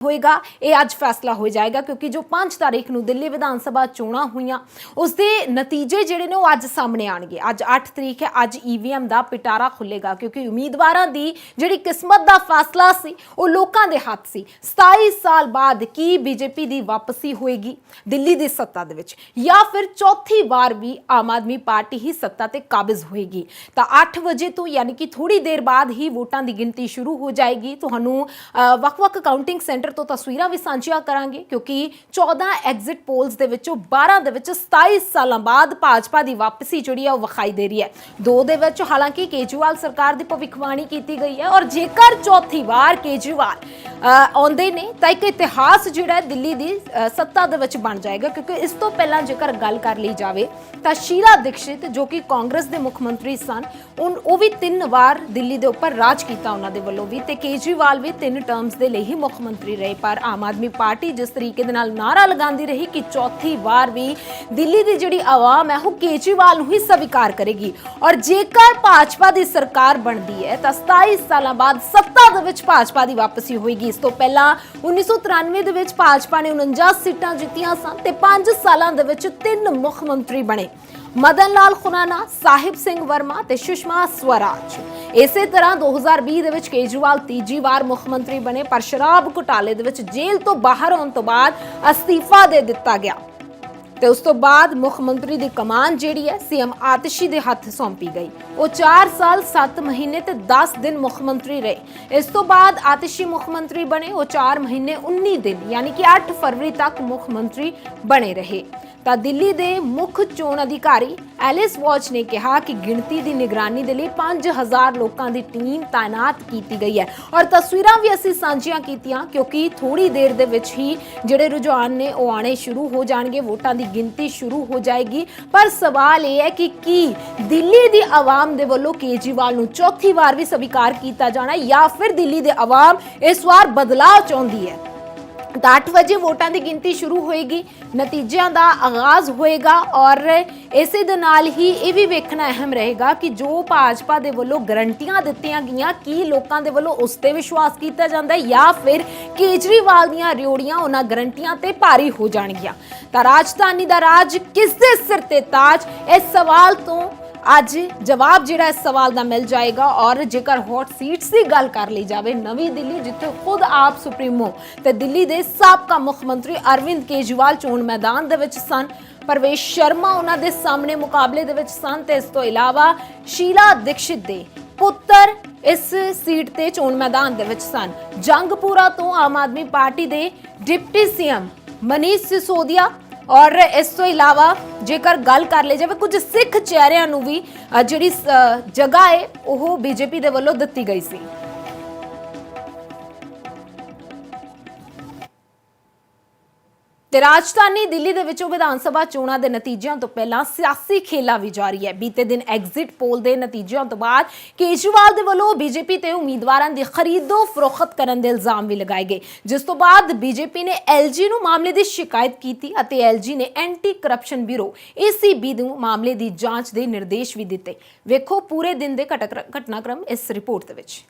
होएगा ये अज फैसला हो जाएगा क्योंकि जो 5 तारीख ਨੂੰ दिल्ली विधान सभा चोणां होईयां उसके नतीजे जिहड़े ने अज सामने आउणगे। अज 8 तरीक है, अज ईवीएम का पिटारा खुलेगा क्योंकि उम्मीदवारों की जिहड़ी किस्मत का फैसला सी वो लोकां दे हथ सी। 27 साल बाद की बीजेपी की वापसी होएगी दिल्ली की सत्ता दे विच या फिर चौथी बार भी आम आदमी पार्टी ही सत्ता ते काबिज होएगी। तो 8 बजे तो यानी कि थोड़ी देर बाद ही वोटां की गिनती शुरू हो जाएगी। तुहानूं वख-वख काउंटिंग सेंटर तो तस्वीरां भी सांझियां करांगे क्योंकि 14 एग्जिट पोल्स दे विचों 12 दे विच 27 सालां बाद भाजपा की वापसी जिहड़ी है विखाई दे रही है। 2 दे विच हालांकि केजरीवाल सरकार की भविष्यवाणी की गई है और जेकर चौथी बार केजरीवाल आउंदे ने तां एक इतिहास जिहड़ा है दिल्ली की सत्ता दे विच बन जाएगा क्योंकि इस तो पहलां जेकर गल कर ली जाए तो शीला दीक्षित जो कि कांग्रेस के मुख मंत्री सन वो भी 3 बार दिल्ली के उपर राज किया उन्होंने दे वल्लों भी, ते केजरीवाल भी 3 टर्म्स के लिए ही मुख मंत्री रहे। पर आम आदमी पार्टी जिस तरीके दे नाल नारा लगाती रही कि चौथी बार भी दिल्ली की जिहड़ी आवाम है वो केजरीवाल नूं ही स्वीकार करेगी और जेकर भाजपा की सरकार बनती है तो 27 साल बाद सत्ता दे विच भाजपा की वापसी होएगी। इस तो पहला 1993 दे विच भाजपा ने 49 सीटां जीतियां सन ते 5 सालां दे विच 3 मुख मंत्री बने, मदन लाल खुराना, साहिब सिंह वर्मा ते सुषमा स्वराज। इसे तरह 2020 दे विच केजरीवाल तीजी बार मुख मंत्री बने पर शराब घोटाले दे विच जेल तो बाहर आउण तो बाद अस्तीफा दे दिता गया ते उस तो बाद मुख मंत्री की कमान जिहड़ी है सीएम आतिशी दे हथ सौंपी गई। वो 4 साल 7 महीने ते 10 दिन मुख मंत्री रहे। इस तो बाद आतिशी मुख मंत्री बने, वो 4 महीने 19 दिन यानी कि 8 फरवरी तक मुख मंत्री बने रहे। तो दिल्ली के मुख्य चोण अधिकारी एलिस वॉच ने कहा कि गिणती की निगरानी के लिए 5000 लोगों की टीम तैनात की गई है और तस्वीरां भी असीं सांझियां कीतियां क्योंकि थोड़ी देर दे विच ही जिहड़े रुझान ने वो आने शुरू हो जाएंगे, वोटां की गिनती शुरू हो जाएगी। पर सवाल यह है कि दिल्ली की आवाम दे वल्लों केजरीवाल नूं चौथी बार भी स्वीकार किया जाना या फिर दिल्ली की आवाम इस बार बदलाव चाहुंदी है। 8 बजे वोटां की गिनती शुरू होएगी, नतीजों का आगाज होएगा और इसे दे नाल ही ये भी वेखना अहम रहेगा कि जो भाजपा दे वल्लों गारंटियां दित्तियां गईयां कि लोकां दे वल्लों उस ते विश्वास किया जाता है या फिर केजरीवाल दीयां रियोड़ियां उन्हां गारंटियां ते भारी हो जाणगियां। तां राजधानी दा राज किस दे सिर ते ताज, इस सवाल तो अज जवाब जिहड़ा इस सवाल का मिल जाएगा। और जेकर हॉट सीट्स की गल कर ली जाए, नवी दिल्ली जिथे खुद आप सुप्रीमो ते दिल्ली के साबका मुख मंत्री अरविंद केजरीवाल चोण मैदान दे विच सन, परवेश शर्मा उन्हां दे सामने मुकाबले दे विच सन ते इस तो इलावा शीला दीक्षित दे पुत्र इस सीट ते चोण मैदान दे विच सन। जंगपुरा तो आम आदमी पार्टी के डिप्टी सीएम मनीष सिसोदिया और इस तो इलावा जेकर गल कर ली जाए कुछ सिख चेहरिਆਂ ਨੂੰ भी जिहड़ी जगह है वो बीजेपी दे वल्लों दित्ती गई सी। ते राजधानी दिल्ली दे विचों विधान सभा चोणां दे नतीजिਆਂ तो पहला सियासी खेला भी जारी है। बीते दिन एग्जिट पोल के नतीजिਆਂ तो बाद केजरीवाल दे वल्लों बीजेपी ते उम्मीदवारों की खरीदो फरोख्त करने के इल्जाम भी लगाए गए, जिस तो बाद बीजेपी ने एलजी नूं मामले की शिकायत की अते एलजी ने एंटी करप्शन ब्यूरो ACB नूं मामले की जांच के निर्देश भी दिते। वेखो पूरे दिन के घटनाक्रम इस रिपोर्ट दे विच।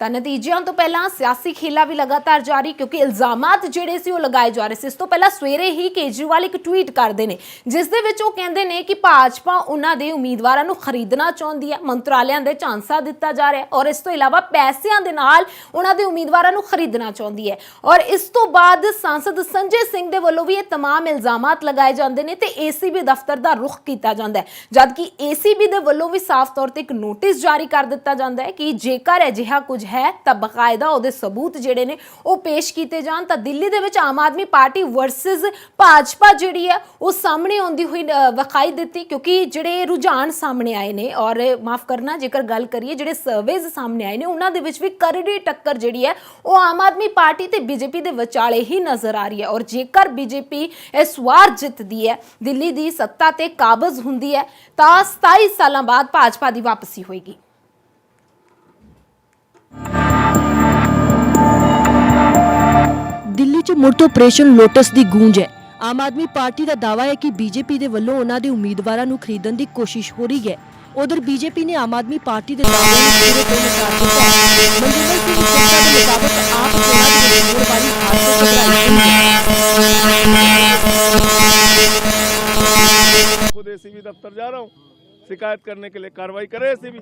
तो नतीजों तो पहला सियासी खेला भी लगातार जारी क्योंकि इल्जामात जिहड़े सी लगाए जा रहे थे। इस तो पहला सवेरे ही केजरीवाल एक ट्वीट करते हैं जिस दे विच वो कहते हैं कि भाजपा उन्हां दे उम्मीदवारों नूं खरीदना चाहुंदी है, मंत्रालयों दे झांसा दिता जा रहा है और इस तो इलावा पैसों के नाल उन्हां दे उम्मीदवारों नूं खरीदना चाहुंदी है। और इस तो बाद सांसद संजय सिंह दे वल्लों भी ये तमाम इल्जामात लगाए जाते हैं तो ACB दफ्तर का रुख किया जाता है, जबकि ACB दे वल्लों भी साफ तौर पर एक नोटिस जारी कर दिता जाता है कि जेकर अजिहा कुछ है तो बकायदा उहदे सबूत जिहड़े ने वो पेश किए जान। तो दिल्ली दे विच आम आदमी पार्टी वर्सेस भाजपा जिहड़ी है वो सामने आउंदी हुई विखाई दित्ती क्योंकि जिहड़े रुझान सामने आए ने और माफ करना जेकर गल करिए जिहड़े सर्वेज सामने आए ने उन्हां दे विच भी करड़ी टक्कर जिहड़ी है वो आम आदमी पार्टी ते बीजेपी दे विचाले ही नज़र आ रही है। और जेकर बीजेपी इस वार जितदी है, दिल्ली की सत्ता ते काबज हुंदी है तो 27 साल बाद भाजपा की वापसी होएगी। दिल्ली च मुड़ तो ऑपरेशन लोटस की गूंज है। आम आदमी पार्टी का दावा है कि बीजेपी के वल्लों उन्हां दे उम्मीदवारां नूं खरीदण की कोशिश हो रही है। उधर बीजेपी ने आम आदमी पार्टी के दाਅਵਿਆਂ ਨੂੰ ਪੂਰੇ ਤੋਂ ਨਕਾਰ ਦਿੱਤਾ ਹੈ। ਮਨਜਿੰਦਰ ਸਿੰਘ ਸਿੱਧਾ ਦੇ ਮੁਤਾਬਕ ਆਪ ਚੋਣਾਂ ਦੇ ਵਿੱਚ ਹੋਣ ਵਾਲੀ ਹਾਰ ਤੋਂ ਘਬਰਾਈ खुद एसीबी दफ्तर जा रहा हूँ, शिकायत करने के लिए कार्रवाई करे एसीबी।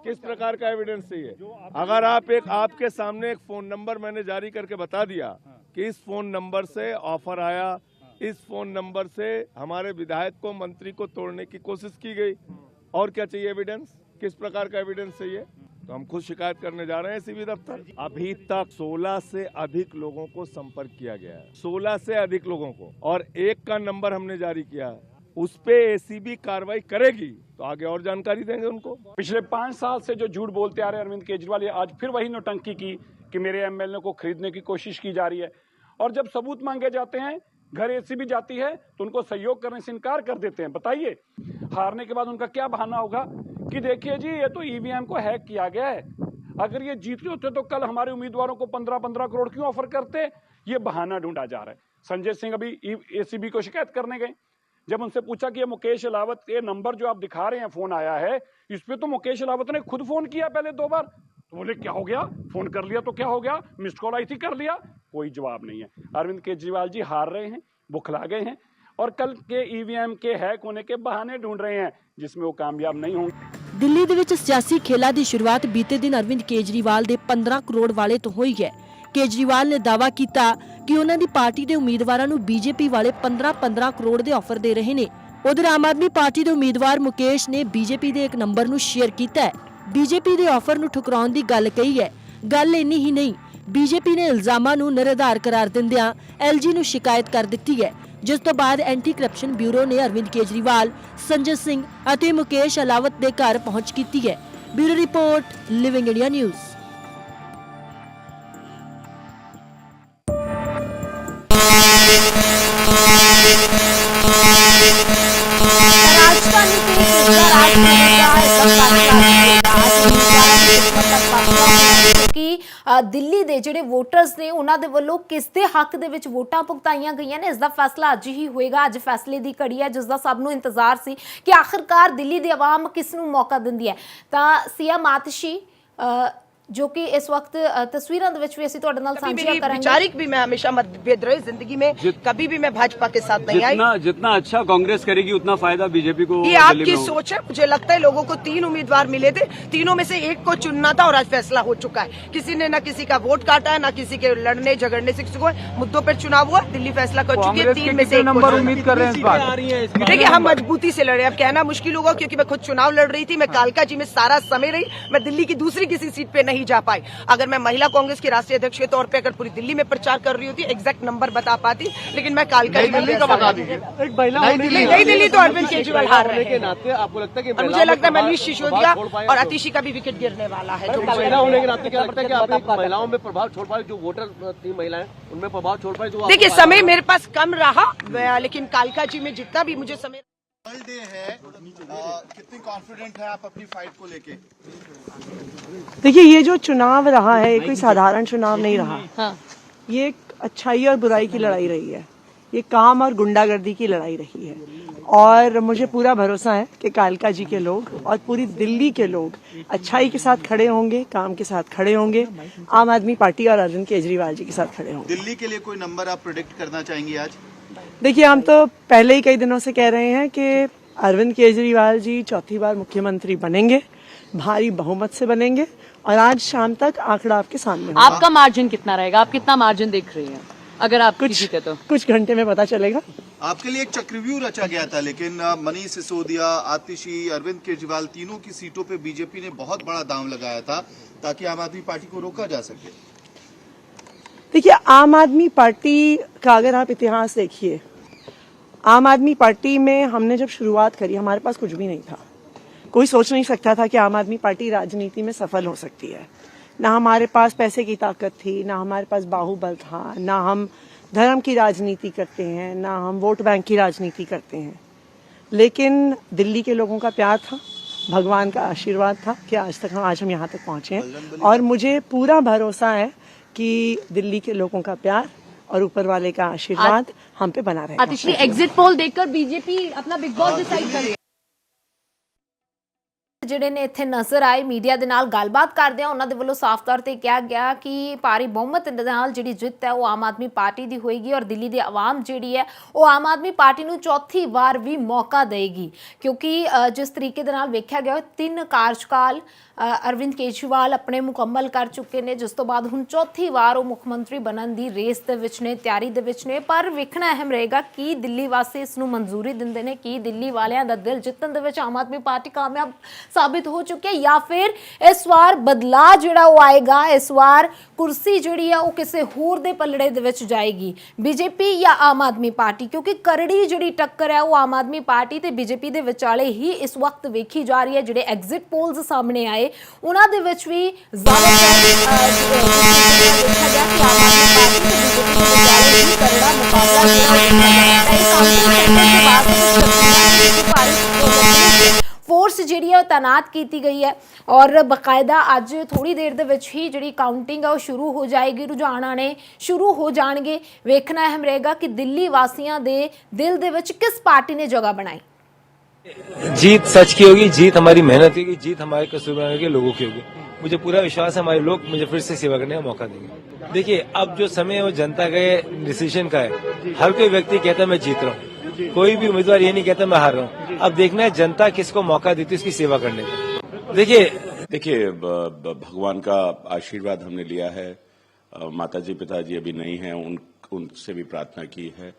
किस प्रकार का एविडेंस चाहिए? अगर आपके सामने एक फोन नंबर मैंने जारी करके बता दिया कि इस फोन नंबर से ऑफर आया, इस फोन नंबर से हमारे विधायक को, मंत्री को तोड़ने की कोशिश की गई, और क्या चाहिए एविडेंस? किस प्रकार का एविडेंस चाहिए? तो हम खुद शिकायत करने जा रहे हैं एसीबी दफ्तर। अभी तक 16 से अधिक लोगों को संपर्क किया गया है, 16 से अधिक लोगों को, और एक का नंबर हमने जारी किया है। उस पे एसीबी कार्रवाई करेगी तो आगे और जानकारी देंगे उनको। पिछले 5 साल से जो झूठ बोलते आ रहे हैं अरविंद केजरीवाल, ये आज फिर वही नौटंकी की कि मेरे एमएलए को खरीदने की कोशिश की जा रही है, और जब सबूत मांगे जाते हैं, घर एसीबी जाती है तो उनको सहयोग करने से इनकार कर देते हैं। बताइए, हारने के बाद उनका क्या बहाना होगा कि देखिए जी, ये तो ईवीएम को हैक किया गया है, अगर ये जीते होते तो कल हमारे उम्मीदवारों को 15-15 करोड़ क्यों ऑफर करते? ये बहाना ढूंढा जा रहा है। संजय सिंह अभी एसीबी को शिकायत करने गए, जब उनसे पूछा कि ये मुकेश अलावत, ये नंबर जो आप दिखा रहे हैं फोन आया है, इस पे तो मुकेश अलावत ने खुद फोन किया पहले 2 बार। तो बोले क्या हो गया, फोन कर लिया तो क्या हो गया, मिस्ड कॉल आई थी कर लिया। कोई जवाब नहीं है। अरविंद केजरीवाल जी हार रहे हैं, बुखला गए हैं, और कल के ईवीएम के हैक होने के बहाने ढूंढ रहे हैं जिसमें वो कामयाब नहीं होंगे। ਦਿੱਲੀ ਦੇ ਵਿੱਚ ਸਿਆਸੀ ਖੇਲਾਂ ਦੀ ਸ਼ੁਰੂਆਤ ਬੀਤੇ ਦਿਨ ਅਰਵਿੰਦ ਕੇਜਰੀਵਾਲ ਦੇ 15 ਕਰੋੜ ਵਾਲੇ ਤੋਂ ਹੋਈ ਹੈ। ਕੇਜਰੀਵਾਲ ਨੇ ਦਾਅਵਾ ਕੀਤਾ ਕਿ ਉਹਨਾਂ ਦੀ ਪਾਰਟੀ ਦੇ ਉਮੀਦਵਾਰਾਂ ਨੂੰ ਬੀਜੇਪੀ ਵਾਲੇ 15-15 ਕਰੋੜ ਦੇ ਆਫਰ ਦੇ ਰਹੇ ਨੇ। ਉਧਰ ਆਮ ਆਦਮੀ ਪਾਰਟੀ ਦੇ ਉਮੀਦਵਾਰ ਮੁਕੇਸ਼ ਨੇ ਬੀਜੇਪੀ ਦੇ ਇੱਕ ਨੰਬਰ ਨੂੰ ਸ਼ੇਅਰ ਕੀਤਾ ਹੈ। ਬੀਜੇਪੀ ਦੇ ਆਫਰ ਨੂੰ ਠੁਕਰਾਉਣ ਦੀ ਗੱਲ ਕਹੀ ਹੈ। ਗੱਲ ਇੰਨੀ ਹੀ ਨਹੀਂ, ਬੀਜੇਪੀ ਨੇ ਇਲਜ਼ਾਮਾਂ ਨੂੰ ਨਿਰਾਧਾਰ ਕਰਾਰ ਦਿੰਦਿਆਂ ਐਲਜੀ ਨੂੰ ਸ਼ਿਕਾਇਤ ਕਰ ਦਿੱਤੀ ਹੈ, ਜਿਸ ਤੋਂ ਬਾਅਦ ਐਂਟੀ ਕਰਪਸ਼ਨ ਬਿਊਰੋ ਨੇ ਅਰਵਿੰਦ ਕੇਜਰੀਵਾਲ, ਸੰਜੇ ਸਿੰਘ ਅਤੇ ਮੁਕੇਸ਼ ਅਲਾਵਤ ਦੇ ਘਰ ਪਹੁੰਚ ਕੀਤੀ ਹੈ। Bureau report, living India news. राजधानी के गुजरात राज्य क्योंकि ਦਿੱਲੀ ਦੇ ਜਿਹੜੇ ਵੋਟਰਸ ਨੇ ਉਹਨਾਂ ਦੇ ਵੱਲੋਂ ਕਿਸ ਦੇ ਹੱਕ ਦੇ ਵਿੱਚ ਵੋਟਾਂ ਭੁਗਤਾਈਆਂ ਗਈਆਂ ਨੇ, ਇਸ ਦਾ ਫੈਸਲਾ ਅੱਜ ਹੀ ਹੋਏਗਾ। ਅੱਜ ਫੈਸਲੇ ਦੀ ਘੜੀ ਹੈ ਜਿਸ ਦਾ ਸਭ ਨੂੰ ਇੰਤਜ਼ਾਰ ਸੀ ਕਿ ਆਖਿਰਕਾਰ ਦਿੱਲੀ ਦੀ ਆਵਾਮ ਕਿਸ ਨੂੰ ਮੌਕਾ ਦਿੰਦੀ ਹੈ। ਤਾਂ ਸੀਐਮ ਆਤਸ਼ੀ जो कि इस वक्त तस्वीरों भी असीं तुहाडे नाल सांझा करांगे। विचारिक भी मैं हमेशा मतभेद रहे जिंदगी में, कभी भी मैं भाजपा के साथ नहीं आई। जितना अच्छा कांग्रेस करेगी उतना फायदा बीजेपी को। ये आपकी सोच है। मुझे लगता है लोगों को 3 उम्मीदवार मिले थे, तीनों में से एक को चुनना था और आज फैसला हो चुका है। किसी ने ना किसी का वोट काटा है, ना किसी के लड़ने झगड़ने से किसी को मुद्दों पर चुनाव हुआ। दिल्ली फैसला कर चुकी है, 3 में से नंबर उम्मीद कर रहे हैं। देखिए, हम मजबूती से लड़े। अब कहना मुश्किल होगा क्योंकि मैं खुद चुनाव लड़ रही थी, मैं कालका जी में सारा समय रही, मैं दिल्ली की दूसरी किसी सीट पे नहीं जा पाई। अगर मैं महिला कांग्रेस की राष्ट्रीय अध्यक्ष के तौर पे अगर पूरी दिल्ली में प्रचार कर रही होती, एग्जैक्ट नंबर बता पाती, लेकिन मैं कालका दिल्ली का बता दीजिए। नई दिल्ली तो अरविंद केजरीवाल हार रहे हैं। नाते आपको लगता है कि मुझे लगता है मनीष सिसोदिया और आतिशी का भी विकेट गिरने वाला है। जो महिला होने के नाते क्या लगता है कि आप महिलाओं में प्रभाव छोड़ पाए, जो वोटर थी महिलाएं उनमें प्रभाव छोड़ पाए? जो देखिए, समय मेरे पास कम रहा, लेकिन कालका जी में जितना भी मुझे समय डे है, कितनी कॉन्फिडेंट है आप अपनी फाइट को लेके? देखिए, ये जो चुनाव रहा है ये कोई साधारण चुनाव नहीं रहा। हाँ। ये एक अच्छाई और बुराई की लड़ाई रही है, ये काम और गुंडागर्दी की लड़ाई रही है, और मुझे पूरा भरोसा है कि कालका जी के लोग और पूरी दिल्ली के लोग अच्छाई के साथ खड़े होंगे, काम के साथ खड़े होंगे, आम आदमी पार्टी और अरविंद केजरीवाल जी के साथ खड़े होंगे। दिल्ली के लिए कोई नंबर आप प्रेडिक्ट करना चाहेंगे आज? देखिए, हम तो पहले ही कई दिनों से कह रहे हैं कि अरविंद केजरीवाल जी 4थी बार मुख्यमंत्री बनेंगे, भारी बहुमत से बनेंगे, और आज शाम तक आंकड़ा आपके सामने होगा। आपका मार्जिन कितना रहेगा? आप कितना मार्जिन देख रही हैं अगर आप जीते तो? कुछ घंटे में पता चलेगा। आपके लिए एक चक्रव्यूह रचा गया था, लेकिन मनीष सिसोदिया, आतिशी, अरविंद केजरीवाल, तीनों की सीटों पे बीजेपी ने बहुत बड़ा दांव लगाया था ताकि आम आदमी पार्टी को रोका जा सके। देखिए, आम आदमी पार्टी का अगर आप इतिहास देखिए, आम आदमी पार्टी में हमने जब शुरुआत करी हमारे पास कुछ भी नहीं था। कोई सोच नहीं सकता था कि आम आदमी पार्टी राजनीति में सफल हो सकती है। ना हमारे पास पैसे की ताकत थी, ना हमारे पास बाहुबल था, ना हम धर्म की राजनीति करते हैं, ना हम वोट बैंक की राजनीति करते हैं, लेकिन दिल्ली के लोगों का प्यार था, भगवान का आशीर्वाद था कि आज हम यहाँ तक पहुँचे हैं। और मुझे पूरा भरोसा है कि दिल्ली के लोगों का प्यार और ऊपर वाले का आशीर्वाद हम पे बना रहेगा। आतिशी, एग्जिट पोल देखकर बीजेपी अपना बिग बॉस डिसाइड कर ਜਿਹੜੇ ਨੇ ਇੱਥੇ ਨਜ਼ਰ ਆਏ ਮੀਡੀਆ ਦੇ ਨਾਲ ਗੱਲਬਾਤ ਕਰਦੇ ਆ। ਉਹਨਾਂ ਦੇ ਵੱਲੋਂ ਸਾਫ਼ ਤੌਰ ਤੇ ਕਿਹਾ ਗਿਆ ਕਿ ਭਾਰੀ ਬਹੁਮਤ ਦੇ ਨਾਲ ਜਿਹੜੀ ਜਿੱਤ ਹੈ ਉਹ ਆਮ ਆਦਮੀ ਪਾਰਟੀ ਦੀ ਹੋਏਗੀ ਔਰ ਦਿੱਲੀ ਦੀ ਆਵਾਮ ਜਿਹੜੀ ਹੈ ਉਹ ਆਮ ਆਦਮੀ ਪਾਰਟੀ ਨੂੰ ਚੌਥੀ ਵਾਰ ਵੀ ਮੌਕਾ ਦੇਗੀ, ਕਿਉਂਕਿ ਜਿਸ ਤਰੀਕੇ ਦੇ ਨਾਲ ਵੇਖਿਆ ਗਿਆ 3 ਕਾਰਜਕਾਲ ਅਰਵਿੰਦ ਕੇਜਰੀਵਾਲ ਆਪਣੇ ਮੁਕੰਮਲ ਕਰ ਚੁੱਕੇ ਨੇ, ਜਿਸ ਤੋਂ ਬਾਅਦ ਹੁਣ ਚੌਥੀ ਵਾਰ ਉਹ ਮੁੱਖ ਮੰਤਰੀ ਬਣਨ ਦੀ ਰੇਸ ਦੇ ਵਿੱਚ ਨੇ, ਤਿਆਰੀ ਦੇ ਵਿੱਚ ਨੇ। ਪਰ ਵੇਖਣਾ ਅਹਿਮ ਰਹੇਗਾ ਕਿ ਦਿੱਲੀ ਵਾਸੀ ਇਸ ਨੂੰ ਮਨਜ਼ੂਰੀ ਦਿੰਦੇ ਨੇ, ਕਿ ਦਿੱਲੀ ਵਾਲਿਆਂ ਦਾ ਦਿਲ ਜਿੱਤਣ ਦੇ ਵਿੱਚ ਆਮ ਆਦਮੀ ਪਾਰਟੀ ਕਾਮਯਾਬ ਸਾਬਿਤ ਹੋ ਚੁੱਕੀ ਹੈ ਜਾਂ ਫਿਰ ਇਸ ਵਾਰ ਬਦਲਾਅ ਜਿਹੜਾ ਉਹ ਆਏਗਾ, ਇਸ ਵਾਰ ਕੁਰਸੀ ਜਿਹੜੀ ਆ ਉਹ ਕਿਸੇ ਹੋਰ ਦੇ ਪਲੜੇ ਦੇ ਵਿੱਚ ਜਾਏਗੀ, ਬੀਜੇਪੀ ਜਾਂ ਆਮ ਆਦਮੀ ਪਾਰਟੀ, ਕਿਉਂਕਿ ਕਰੜੀ ਜਿਹੜੀ ਟੱਕਰ ਹੈ ਉਹ ਆਮ ਆਦਮੀ ਪਾਰਟੀ ਤੇ ਬੀਜੇਪੀ ਦੇ ਵਿਚਾਲੇ ਹੀ ਇਸ ਵਕਤ ਵੇਖੀ ਜਾ ਰਹੀ ਹੈ। ਜਿਹੜੇ ਐਗਜ਼ਿਟ ਪੋਲਸ ਸਾਹਮਣੇ ਆਏ ਉਹਨਾਂ ਦੇ ਵਿੱਚ ਵੀ ਜ਼ਿਆਦਾਤਰ ਦੇਖਿਆ ਗਿਆ ਕਿ ਆਮ ਆਦਮੀ ਪਾਰਟੀ ਤੇ ਬੀਜੇਪੀ ਦੇ ਵਿਚਾਲੇ ਹੀ ਕਰੜਾ ਮੁਕਾਬਲਾ ਫੋਰਸ ਜਿਹੜੀ ਹੈ ਉਹ ਤਾਇਨਾਤ ਕੀਤੀ ਗਈ ਹੈ ਔਰ ਬਕਾਇਦਾ ਅੱਜ ਥੋੜੀ ਦੇਰ ਦੇ ਵਿੱਚ ਹੀ ਜਿਹੜੀ ਕਾਊਂਟਿੰਗ ਹੈ ਉਹ ਸ਼ੁਰੂ ਹੋ ਜਾਏਗੀ, ਰੁਝਾਨ ਆਣੇ ਸ਼ੁਰੂ ਹੋ ਜਾਣਗੇ। ਵੇਖਣਾ ਅਹਿਮ ਰਹੇਗਾ ਕਿ ਦਿੱਲੀ ਵਾਸੀਆਂ ਦੇ ਦਿਲ ਦੇ ਵਿੱਚ ਕਿਸ ਪਾਰਟੀ ਨੇ ਜਗ੍ਹਾ ਬਣਾਈ। जीत सच की होगी, जीत हमारी मेहनत की, जीत हमारे कसूरवारों के लोगों की होगी। मुझे पूरा विश्वास है हमारे लोग मुझे फिर से सेवा करने का मौका देंगे। देखिए अब जो समय है वो जनता के डिसीजन का है। हर कोई व्यक्ति कहता है मैं जीत रहा हूँ, कोई भी उम्मीदवार ये नहीं कहता मैं हार रहा हूँ। अब देखना है जनता किसको मौका देती है उसकी सेवा करने का। देखिए भगवान का आशीर्वाद हमने लिया है, माताजी पिताजी अभी नहीं है, उनसे भी प्रार्थना की है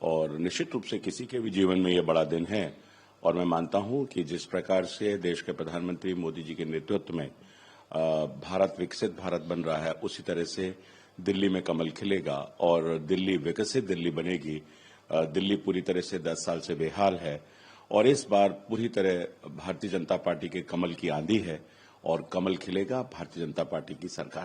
और निश्चित रूप से किसी के भी जीवन में ये बड़ा दिन है। और मैं मानता हूं कि जिस प्रकार से देश के प्रधानमंत्री मोदी जी के नेतृत्व में भारत विकसित भारत बन रहा है, उसी तरह से दिल्ली में कमल खिलेगा और दिल्ली विकसित दिल्ली बनेगी। दिल्ली पूरी तरह से 10 साल से बेहाल है और इस बार पूरी तरह भारतीय जनता पार्टी के कमल की आंधी है और कमल खिलेगा, भारतीय जनता पार्टी की सरकार।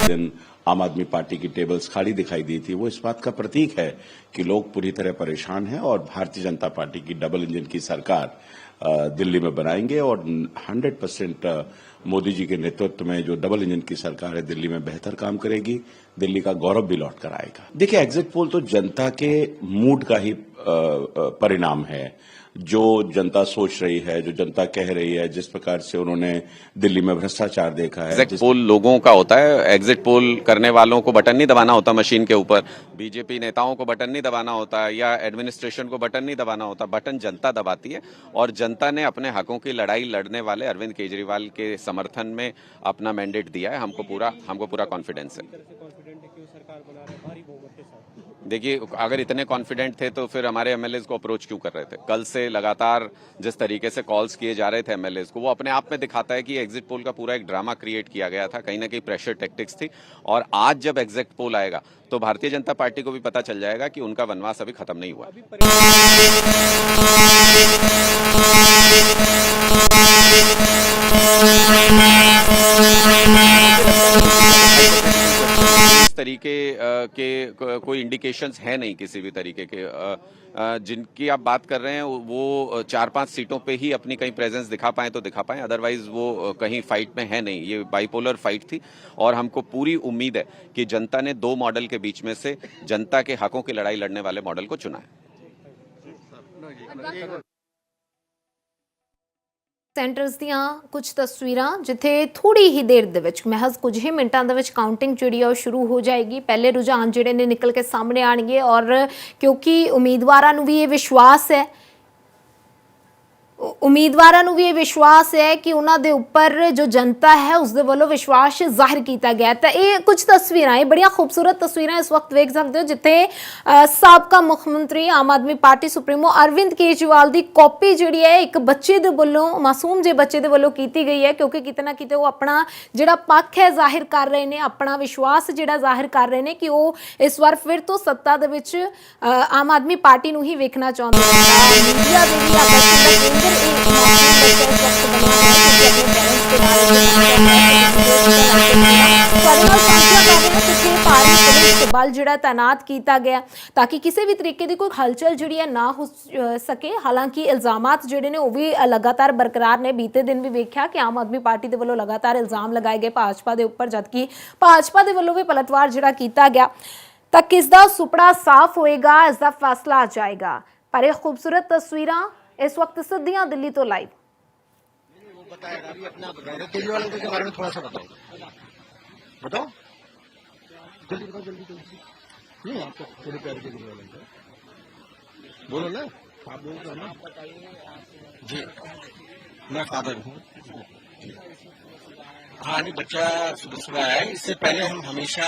दिन आम आदमी पार्टी की टेबल्स खाली दिखाई दी थी, वो इस बात का प्रतीक है कि लोग पूरी तरह परेशान हैं और भारतीय जनता पार्टी की डबल इंजन की सरकार दिल्ली में बनाएंगे और 100% मोदी जी के नेतृत्व में जो डबल इंजन की सरकार है दिल्ली में बेहतर काम करेगी, दिल्ली का गौरव भी लौट कर आएगा। देखिए एग्जिट पोल तो जनता के मूड का ही परिणाम है। जो जनता सोच रही है, जो जनता कह रही है, जिस प्रकार से उन्होंने दिल्ली में भ्रष्टाचार देखा है। एग्जिट पोल लोगों का होता है, एग्जिट पोल करने वालों को बटन नहीं दबाना होता मशीन के ऊपर, बीजेपी नेताओं को बटन नहीं दबाना होता या एडमिनिस्ट्रेशन को बटन नहीं दबाना होता, बटन जनता दबाती है और जनता ने अपने हकों की लड़ाई लड़ने वाले अरविंद केजरीवाल के समर्थन में अपना मैंडेट दिया है। हमको पूरा कॉन्फिडेंस है। देखिए अगर इतने कॉन्फिडेंट थे तो फिर हमारे एमएलएज को अप्रोच क्यों कर रहे थे? कल से लगातार जिस तरीके से कॉल्स किए जा रहे थे एमएलएज को, वो अपने आप में दिखाता है कि एग्जिट पोल का पूरा एक ड्रामा क्रिएट किया गया था, कहीं ना कहीं प्रेशर टैक्टिक्स थी। और आज जब एग्जिट पोल आएगा तो भारतीय जनता पार्टी को भी पता चल जाएगा कि उनका वनवास अभी खत्म नहीं हुआ। इस तरीके के कोई इंडिकेशंस है नहीं किसी भी तरीके के। जिनकी आप बात कर रहे हैं वो 4-5 सीटों पे ही अपनी कहीं प्रेजेंस दिखा पाए तो दिखा पाए, अदरवाइज वो कहीं फाइट में है नहीं। ये बाइपोलर फाइट थी और हमको पूरी उम्मीद है कि जनता ने 2 मॉडल के बीच में से जनता के हकों की लड़ाई लड़ने वाले मॉडल को चुना है। ਸੈਂਟਰਸ ਦੀਆਂ ਕੁਝ ਤਸਵੀਰਾਂ ਜਿੱਥੇ ਥੋੜੀ ਹੀ ਦੇਰ ਦੇ ਵਿੱਚ ਮਹਿਜ਼ ਕੁਝ ਹੀ ਮਿੰਟਾਂ ਦੇ ਵਿੱਚ ਕਾਊਂਟਿੰਗ ਜਿਹੜੀ ਉਹ ਸ਼ੁਰੂ ਹੋ ਜਾਏਗੀ। ਪਹਿਲੇ ਰੁਝਾਨ ਜਿਹੜੇ ਨੇ ਨਿਕਲ ਕੇ ਸਾਹਮਣੇ ਆਣਗੇ ਔਰ ਕਿਉਂਕਿ ਉਮੀਦਵਾਰਾਂ ਨੂੰ ਵੀ ਇਹ ਵਿਸ਼ਵਾਸ ਹੈ ਇਹ ਵਿਸ਼ਵਾਸ ਹੈ ਕਿ ਉਹਨਾਂ ਦੇ ਉੱਪਰ ਜੋ ਜਨਤਾ ਹੈ ਉਸ ਦੇ ਵੱਲੋਂ ਵਿਸ਼ਵਾਸ ਜ਼ਾਹਿਰ ਕੀਤਾ ਗਿਆ। ਤਾਂ ਇਹ ਕੁਝ ਤਸਵੀਰਾਂ, ਇਹ ਬੜੀਆਂ ਖੂਬਸੂਰਤ ਤਸਵੀਰਾਂ ਇਸ ਵਕਤ ਵੇਖ ਸਕਦੇ ਹੋ ਜਿੱਥੇ ਸਾਬਕਾ ਮੁੱਖ ਮੰਤਰੀ ਆਮ ਆਦਮੀ ਪਾਰਟੀ ਸੁਪਰੀਮੋ ਅਰਵਿੰਦ ਕੇਜਰੀਵਾਲ ਦੀ ਕਾਪੀ ਜਿਹੜੀ ਹੈ ਇੱਕ ਬੱਚੇ ਦੇ ਵੱਲੋਂ, ਮਾਸੂਮ ਜਿਹੇ ਬੱਚੇ ਦੇ ਵੱਲੋਂ ਕੀਤੀ ਗਈ ਹੈ, ਕਿਉਂਕਿ ਕਿਤੇ ਨਾ ਕਿਤੇ ਉਹ ਆਪਣਾ ਜਿਹੜਾ ਪੱਖ ਹੈ ਜ਼ਾਹਿਰ ਕਰ ਰਹੇ ਨੇ, ਆਪਣਾ ਵਿਸ਼ਵਾਸ ਜਿਹੜਾ ਜ਼ਾਹਿਰ ਕਰ ਰਹੇ ਨੇ ਕਿ ਉਹ ਇਸ ਵਾਰ ਫਿਰ ਤੋਂ ਸੱਤਾ ਦੇ ਵਿੱਚ ਆਮ ਆਦਮੀ ਪਾਰਟੀ ਨੂੰ ਹੀ ਵੇਖਣਾ ਚਾਹੁੰਦੇ ਨੇ। ਮੀਡੀਆ ਦੇ ਵੀ ਆਕਰਸ਼ਣ ਦਾ ਕੇਂਦਰ ਇਹ ਤੁਹਾਡੇ ਨਾਲ ਸਾਂਝਾ ਕਰ ਰਹੇ ਹਾਂ ਕਿ ਭਾਰੀ ਪੁਲਿਸ ਬਲ ਜਿਹੜਾ ਤਾਇਨਾਤ ਕੀਤਾ ਗਿਆ ਤਾਂ ਕਿ ਕਿਸੇ ਵੀ ਤਰੀਕੇ ਦੀ ਕੋਈ ਹਲਚਲ ਜਿਹੜੀ ਹੈ ਨਾ ਹੋ ਸਕੇ। ਹਾਲਾਂਕਿ ਇਲਜ਼ਾਮਾਤ ਜਿਹੜੇ ਨੇ ਉਹ ਵੀ ਲਗਾਤਾਰ ਬਰਕਰਾਰ ਨੇ। ਬੀਤੇ ਦਿਨ ਵੀ ਵੇਖਿਆ ਕਿ ਆਮ ਆਦਮੀ ਪਾਰਟੀ ਦੇ ਵੱਲੋਂ ਲਗਾਤਾਰ ਇਲਜ਼ਾਮ ਲਗਾਏ ਗਏ ਭਾਜਪਾ ਦੇ ਉੱਪਰ, ਜਦਕਿ ਭਾਜਪਾ ਦੇ ਵੱਲੋਂ ਵੀ ਪਲਟਵਾਰ ਜਿਹੜਾ ਕੀਤਾ ਗਿਆ। ਤਾਂ ਕਿਸ ਦਾ ਸੁਪਨਾ ਸਾਫ਼ ਹੋਏਗਾ, ਇਸ ਦਾ ਫੈਸਲਾ ਆ ਜਾਏਗਾ। ਪਰ ਇਹ ਖੂਬਸੂਰਤ ਤਸਵੀਰਾਂ इस वक्त सिद्धियां दिल्ली तो लाइव। केजरीवाल के बारे में थोड़ा सा बताओ जल्दी नहीं आपको थोड़े प्यार केजरीवाल बोलो ना, आप बोल रहे ना जी। मैं फादर हूँ। हाँ नहीं, बच्चा सुबह आया है। इससे पहले हम हमेशा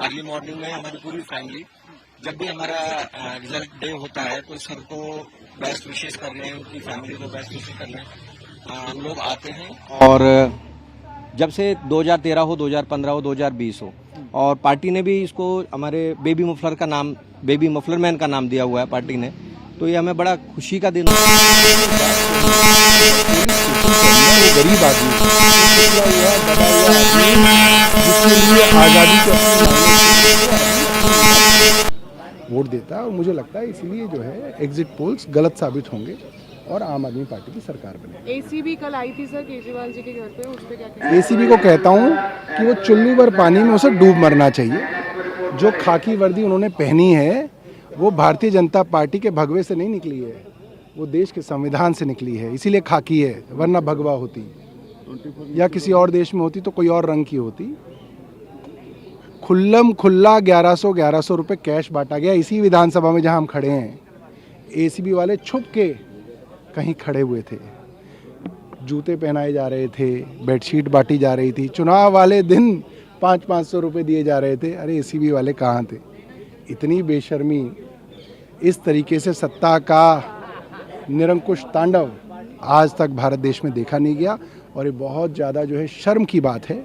अर्ली मॉर्निंग में हमारी पूरी फैमिली जब भी हमारा रिजल्ट डे होता है तो सबको बेस्ट विशेष करने, उनकी फैमिली को बेस्ट विशेष करने हम लोग आते हैं। और जब से 2013 हो, 2015 हो, 2020 हो, और पार्टी ने भी इसको हमारे बेबी मफलर का नाम, बेबी मफलर मैन का नाम दिया हुआ है पार्टी ने। तो ये हमें बड़ा खुशी का दिन है। गरीब आदमी आजादी के वोट देता है, और मुझे लगता है इसीलिए जो है एग्जिट पोल्स गलत साबित होंगे और आम आदमी पार्टी की सरकार बने। एसीबी कल आई थी सर केजरीवाल जी के घर पे, उस पे क्या कहते? एसीबी को कहता हूं कि वो चुल्लू भर पानी में उसे डूब मरना चाहिए। जो खाकी वर्दी उन्होंने पहनी है वो भारतीय जनता पार्टी के भगवे से नहीं निकली है, वो देश के संविधान से निकली है, इसीलिए खाकी है, वरना भगवा होती या किसी और देश में होती तो कोई और रंग की होती। खुल्लम खुल्ला 1100 रुपए कैश बांटा गया इसी विधानसभा में जहां हम खड़े हैं। एसीबी वाले छुप के कहीं खड़े हुए थे, जूते पहनाए जा रहे थे, बेडशीट बांटी जा रही थी, चुनाव वाले दिन 500 रुपए दिए जा रहे थे। अरे एसीबी वाले कहाँ थे? इतनी बेशर्मी, इस तरीके से सत्ता का निरंकुश तांडव आज तक भारत देश में देखा नहीं गया। और ये बहुत ज़्यादा जो है शर्म की बात है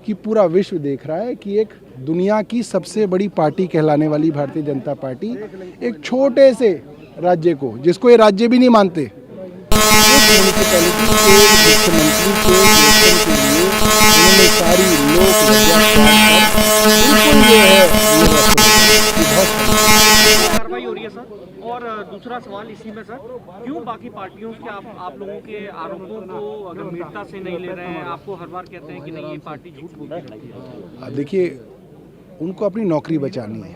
कि पूरा विश्व देख रहा है कि एक दुनिया की सबसे बड़ी पार्टी कहलाने वाली भारतीय जनता पार्टी एक छोटे से राज्य को, जिसको ये राज्य भी नहीं मानते, मुख्यमंत्री के उन्होंने सारी लोक कार्रवाई हो रही है सर। और दूसरा सवाल इसी में सर, क्यों बाकी पार्टियों के आप लोगों के आरोपों को गंभीरता से नहीं ले रहे हैं? आपको हर बार कहते हैं कि नहीं ये पार्टी झूठ बोल रही है। देखिए, उनको अपनी नौकरी बचानी है।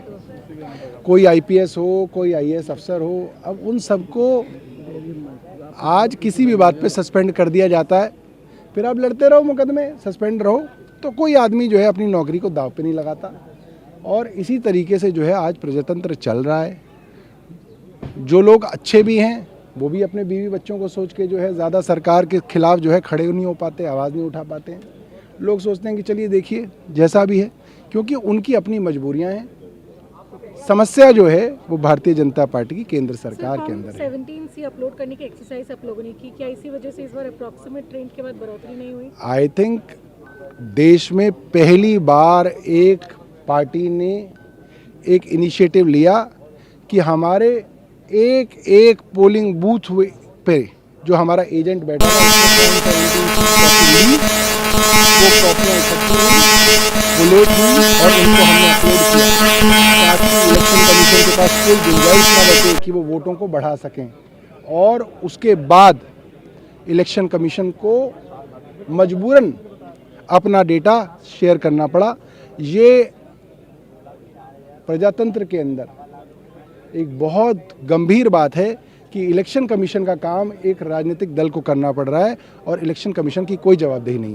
कोई आईपीएस हो, कोई आईएएस अफसर हो, अब उन सबको आज किसी भी बात पे सस्पेंड कर दिया जाता है, फिर आप लड़ते रहो मुकदमे, सस्पेंड रहो, तो कोई आदमी जो है अपनी नौकरी को दांव पे नहीं लगाता। और इसी तरीके से जो है आज प्रजातंत्र चल रहा है। जो लोग अच्छे भी हैं वो भी अपने बीवी बच्चों को सोच के जो है ज़्यादा सरकार के खिलाफ जो है खड़े नहीं हो पाते, आवाज़ नहीं उठा पाते हैं। लोग सोचते हैं कि चलिए देखिए जैसा भी है, क्योंकि उनकी अपनी मजबूरियां हैं। समस्या जो है वो भारतीय जनता पार्टी की केंद्र सरकार के अंदर है। 17C अपलोड करने की एक्सरसाइज आप लोगों ने की, क्या इसी वजह से इस बार अप्रॉक्सीमेट ट्रेंड के बाद बढ़ोतरी नहीं हुई? आई थिंक देश में पहली बार एक पार्टी ने एक इनिशिएटिव लिया कि हमारे एक पोलिंग बूथ पे जो हमारा एजेंट बैठा है वो कॉपियाँ इकट्ठी हुई, वो लेट हुई और उनको हमने अपलोड किया ताकि इलेक्शन कमीशन के पास कोई गुंजाइश ना बचे कि वो वोटों को बढ़ा सकें। और उसके बाद इलेक्शन कमीशन को मजबूरन अपना डेटा शेयर करना पड़ा। ये प्रजातंत्र के अंदर एक बहुत गंभीर बात है कि इलेक्शन कमीशन का काम एक राजनीतिक दल को करना पड़ रहा है और इलेक्शन कमीशन की कोई जवाबदेही नहीं है।